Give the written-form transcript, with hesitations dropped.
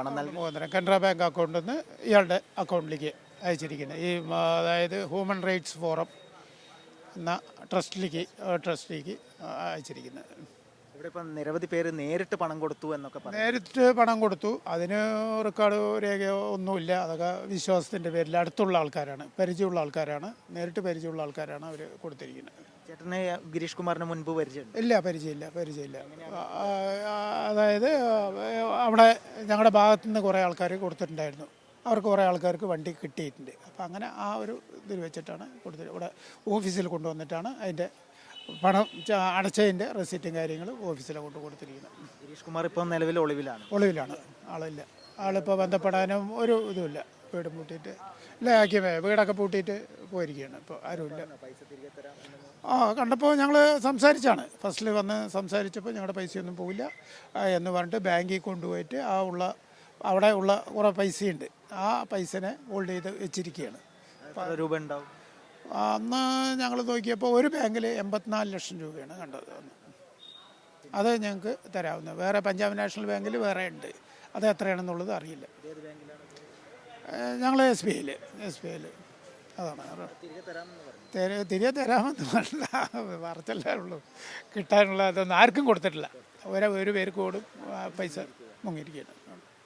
പണം നൽകി കാനറ ബാങ്ക് അക്കൗണ്ടിൽ നിന്ന് ഇയാളുടെ അക്കൗണ്ടിലേക്ക് അയച്ചിരിക്കുന്നത്. അതായത് ഹ്യൂമൻ റൈറ്റ്സ് ഫോറം എന്ന ട്രസ്റ്റിലേക്ക് അയച്ചിരിക്കുന്നത്. ഇവിടെ ഇപ്പം നിരവധി പേര് നേരിട്ട് പണം കൊടുത്തു എന്നൊക്കെ പറഞ്ഞു. നേരിട്ട് പണം കൊടുത്തു, അതിന് റെക്കോർഡോ രേഖയോ ഒന്നുമില്ല. അതൊക്കെ വിശ്വാസത്തിൻ്റെ പേരിൽ അടുത്തുള്ള ആൾക്കാരാണ്, പരിചയമുള്ള ആൾക്കാരാണ്, നേരിട്ട് പരിചയമുള്ള ആൾക്കാരാണ് അവർ കൊടുത്തിരിക്കുന്നത്. ചേട്ടനെ ഗിരീഷ് കുമാറിന് മുൻപ് പരിചയമുണ്ട്? ഇല്ല, പരിചയമില്ല. അതായത് അവിടെ ഞങ്ങളുടെ ഭാഗത്തു നിന്ന് കുറേ ആൾക്കാർ കൊടുത്തിട്ടുണ്ടായിരുന്നു. അവർക്ക് കുറേ ആൾക്കാർക്ക് വണ്ടി കിട്ടിയിട്ടുണ്ട്. അപ്പോൾ അങ്ങനെ ആ ഒരു ഇതിൽ വെച്ചിട്ടാണ് കൊടുത്തത്. ഇവിടെ ഓഫീസിൽ കൊണ്ടുവന്നിട്ടാണ് അതിൻ്റെ പണം അടച്ചതിൻ്റെ റെസിറ്റും കാര്യങ്ങളും ഓഫീസിലാണ് കൊടുത്തിരിക്കുന്നത്. ഗിരീഷ് കുമാർ ഇപ്പോൾ നിലവിൽ ഒളിവിലാണ്. ആളില്ല. ആളിപ്പോൾ ബന്ധപ്പെടാനും ഒരു ഇതുമില്ല. വീട് പൂട്ടിയിട്ട് വീടൊക്കെ പൂട്ടിയിട്ട് പോയിരിക്കുകയാണ്. ഇപ്പോൾ ആരുമില്ല. കണ്ടപ്പോൾ ഞങ്ങൾ സംസാരിച്ചാണ്, ഫസ്റ്റിൽ വന്ന് സംസാരിച്ചപ്പോൾ ഞങ്ങളുടെ പൈസയൊന്നും പോവില്ല എന്ന് പറഞ്ഞിട്ട് ബാങ്കിൽ കൊണ്ടുപോയിട്ട് അവിടെ ഉള്ള കുറേ പൈസയുണ്ട്, ആ പൈസനെ ഹോൾഡ് ചെയ്ത് വെച്ചിരിക്കുകയാണ്. രൂപ ഉണ്ടാവും. അന്ന് ഞങ്ങൾ നോക്കിയപ്പോൾ ഒരു ബാങ്കിൽ 84 ലക്ഷം രൂപയാണ് കണ്ടത്. അത് ഞങ്ങൾക്ക് തരാവുന്നത്. വേറെ പഞ്ചാബ് നാഷണൽ ബാങ്കിൽ വേറെ ഉണ്ട്, അത് എത്രയാണെന്നുള്ളത് അറിയില്ല. ഞങ്ങൾ എസ് ബി ഐയിൽ അതാണ്. തിരികെ തരാമെന്ന് പറഞ്ഞില്ല, പറച്ചല്ലേ ഉള്ളൂ. കിട്ടാനുള്ള അതൊന്നും ആർക്കും കൊടുത്തിട്ടില്ല. ഒരു പേർക്ക് കൂടും പൈസ മുങ്ങിയിരിക്കുകയാണ്.